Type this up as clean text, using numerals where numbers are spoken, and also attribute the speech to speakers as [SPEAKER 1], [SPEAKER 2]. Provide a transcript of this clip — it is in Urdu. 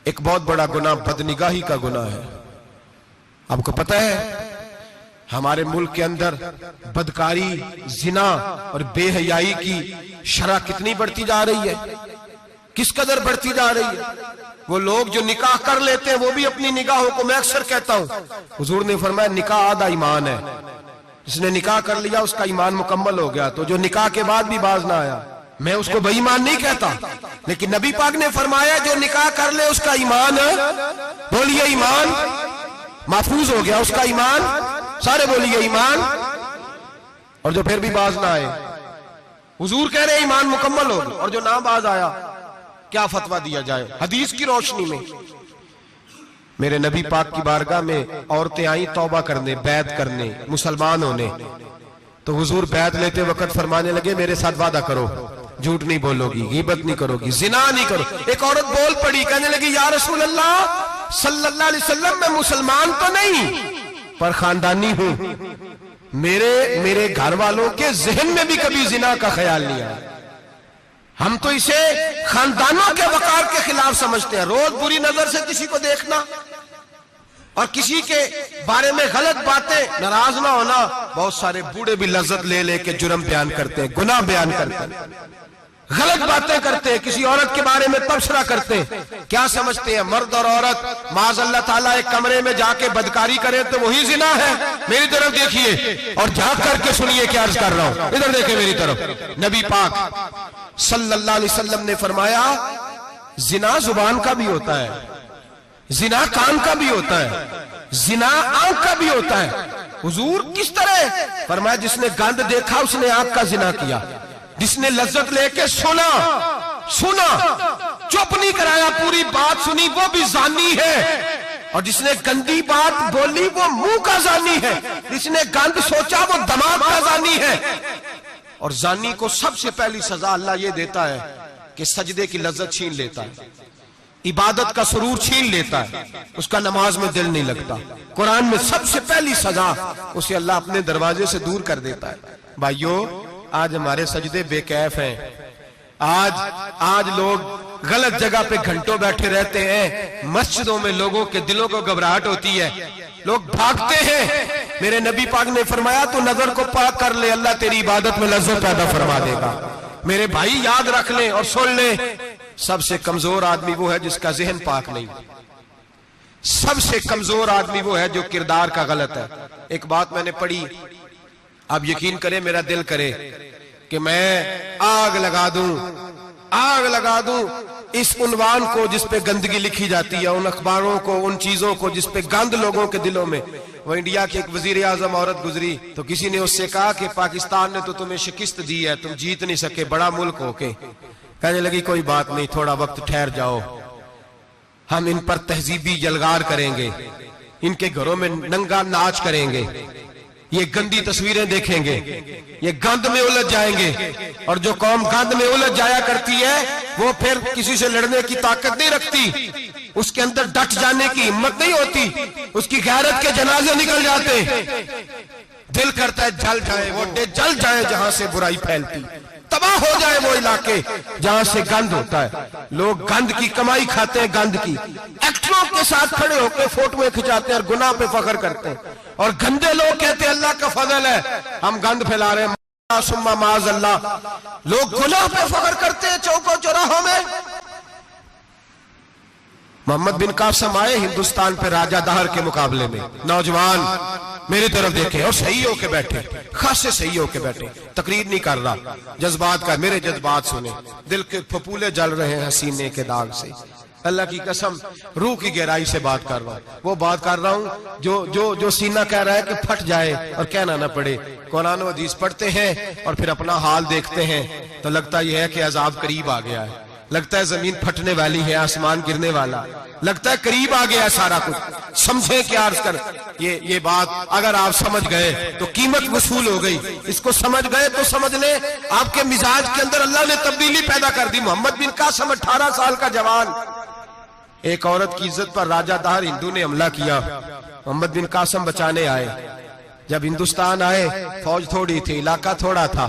[SPEAKER 1] ایک بہت بڑا گناہ بدنگاہی کا گناہ ہے. آپ کو پتہ ہے ہمارے ملک کے اندر بدکاری، زنا اور بے حیائی کی شرح کتنی بڑھتی جا رہی ہے، کس قدر بڑھتی جا رہی ہے. وہ لوگ جو نکاح کر لیتے ہیں وہ بھی اپنی نگاہوں کو، میں اکثر کہتا ہوں، حضور نے فرمایا نکاح آدھا ایمان ہے. جس نے نکاح کر لیا اس کا ایمان مکمل ہو گیا. تو جو نکاح کے بعد بھی باز نہ آیا، میں اس کو بے ایمان نہیں کہتا، لیکن نبی پاک نے فرمایا جو نکاح کر لے اس کا ایمان، بولیے ایمان محفوظ ہو گیا، اس کا ایمان، سارے بولیے ایمان. اور جو پھر بھی باز نہ آئے، حضور کہہ رہے ایمان مکمل ہو گیا. اور جو نہ باز آیا کیا فتویٰ دیا جائے حدیث کی روشنی میں؟ میرے نبی پاک کی بارگاہ میں عورتیں آئیں توبہ کرنے، بیعت کرنے، مسلمان ہونے. تو حضور بیعت لیتے وقت فرمانے لگے میرے ساتھ وعدہ کرو، جھوٹ نہیں بولو گی، غیبت نہیں کرو گی، زنا نہیں کرو. ایک عورت بول پڑی، کہنے لگی یا رسول اللہ صلی اللہ علیہ وسلم میں مسلمان تو نہیں پر خاندانی ہوں، میرے گھر والوں کے ذہن میں بھی کبھی زنا کا خیال نہیں آیا. ہم تو اسے خاندانوں کے وقار کے خلاف سمجھتے ہیں. روز بری نظر سے کسی کو دیکھنا اور کسی کے بارے میں غلط باتیں، ناراض نہ ہونا. بہت سارے بوڑھے بھی لذت لے لے کے جرم بیان کرتے ہیں، گناہ بیان کرتے ہیں، غلط باتیں کرتے ہیں، کسی عورت کے بارے میں تبصرہ کرتے ہیں. کیا سمجھتے ہیں مرد اور عورت معاذ اللہ تعالیٰ ایک کمرے میں جا کے بدکاری کرے تو وہی زنا ہے؟ میری طرف دیکھیے اور جھانک کر کے سنیے کیا عرض کر رہا ہوں، ادھر دیکھیں میری طرف. نبی پاک صلی اللہ علیہ وسلم نے فرمایا زنا زبان کا بھی ہوتا ہے، زنا کان کا بھی ہوتا ہے، زنا آنکھ کا بھی ہوتا ہے. حضور کس طرح؟ فرمایا جس نے گند دیکھا اس نے آنکھ کا زنا کیا، جس نے لذت لے کے سنا چپ نہیں کرایا، پوری بات سنی، وہ بھی زانی ہے. اور جس نے گندی بات بولی وہ منہ کا زانی ہے، جس نے گند سوچا وہ دماغ کا زانی ہے. اور زانی کو سب سے پہلی سزا اللہ یہ دیتا ہے کہ سجدے کی لذت چھین لیتا ہے، عبادت کا سرور چھین لیتا ہے، اس کا نماز میں دل نہیں لگتا. قرآن میں سب سے پہلی سزا اسے اللہ اپنے دروازے سے دور کر دیتا ہے. بھائیو آج ہمارے سجدے بے کیف ہیں، آج لوگ غلط جگہ پہ گھنٹوں بیٹھے رہتے ہیں. مسجدوں میں لوگوں کے دلوں کو گھبراہٹ ہوتی ہے، لوگ بھاگتے ہیں. میرے نبی پاک نے فرمایا تو نظر کو پاک کر لے، اللہ تیری عبادت میں لذت پیدا فرما دے گا. میرے بھائی یاد رکھ لیں اور سن لیں، سب سے کمزور آدمی وہ ہے جس کا ذہن پاک نہیں. سب سے کمزور آدمی وہ ہے جو کردار کا غلط ہے. ایک بات میں نے پڑھی، آپ یقین کریں میرا دل کرے کہ میں آگ لگا دوں اس عنوان کو جس پہ گندگی لکھی جاتی ہے، ان اخباروں کو، ان چیزوں کو جس پہ گند لوگوں کے دلوں میں. وہ انڈیا کی ایک وزیر اعظم عورت گزری تو کسی نے اس سے کہا کہ پاکستان نے تو تمہیں شکست دی ہے، تم جیت نہیں سکے بڑا ملک ہو کے. کہنے لگی کوئی بات نہیں، تھوڑا وقت ٹھہر جاؤ، ہم ان پر تہذیبی یلغار کریں گے، ان کے گھروں میں ننگا ناچ کریں گے، یہ گندی تصویریں دیکھیں گے، یہ گند میں الجھ جائیں گے. اور جو قوم گند میں الجھ جایا کرتی ہے وہ پھر کسی سے لڑنے کی طاقت نہیں رکھتی، اس کے اندر ڈٹ جانے کی ہمت نہیں ہوتی، اس کی غیرت کے جنازے نکل جاتے. دل کرتا ہے جل جائے وہ جل جائے جہاں سے برائی پھیلتی، تباہ ہو جائے وہ علاقے جہاں سے گند ہوتا ہے. لوگ گند کی کمائی کھاتے ہیں، گند کی. ایکٹروں کے ساتھ کھڑے ہو کے فوٹویں کھچاتے ہیں اور گناہ پہ فخر کرتے ہیں. اور گندے لوگ کہتے ہیں اللہ کا فضل ہے ہم گند پھیلا رہے ہیں، ثم معاذ اللہ. لوگ گناہ پہ فخر کرتے ہیں چوکوں چوراہوں میں. محمد بن قاسم آئے ہندوستان پہ راجہ دہر کے مقابلے میں، نوجوان میری طرف دیکھیں اور صحیح ہو کے بیٹھے، خاصے صحیح ہو کے بیٹھے. تقریر نہیں کر رہا، جذبات کا، میرے جذبات سنیں، دل کے پھپولے جل رہے ہیں حسینے کے داغ سے. اللہ کی قسم روح کی گہرائی سے بات کر رہا ہوں، وہ بات کر رہا ہوں جو سینہ کہہ رہا ہے کہ پھٹ جائے اور کہنا نہ پڑے. قرآن و حدیث پڑھتے ہیں اور پھر اپنا حال دیکھتے ہیں تو لگتا یہ ہے کہ عذاب قریب آ گیا ہے، لگتا ہے زمین پھٹنے والی ہے، آسمان گرنے والا، لگتا ہے قریب آ گیا ہے سارا کچھ. سمجھیں کیا عرض کر یہ بات اگر آپ سمجھ گئے تو قیمت وصول ہو گئی. اس کو سمجھ گئے تو سمجھ لیں آپ کے مزاج کے اندر اللہ نے تبدیلی پیدا کر دی. محمد بن قاسم 18 سال کا جوان، ایک عورت کی عزت پر راجہ دہر ہندو نے حملہ کیا، محمد بن قاسم بچانے آئے. جب ہندوستان آئے فوج تھوڑی تھی، علاقہ تھوڑا تھا،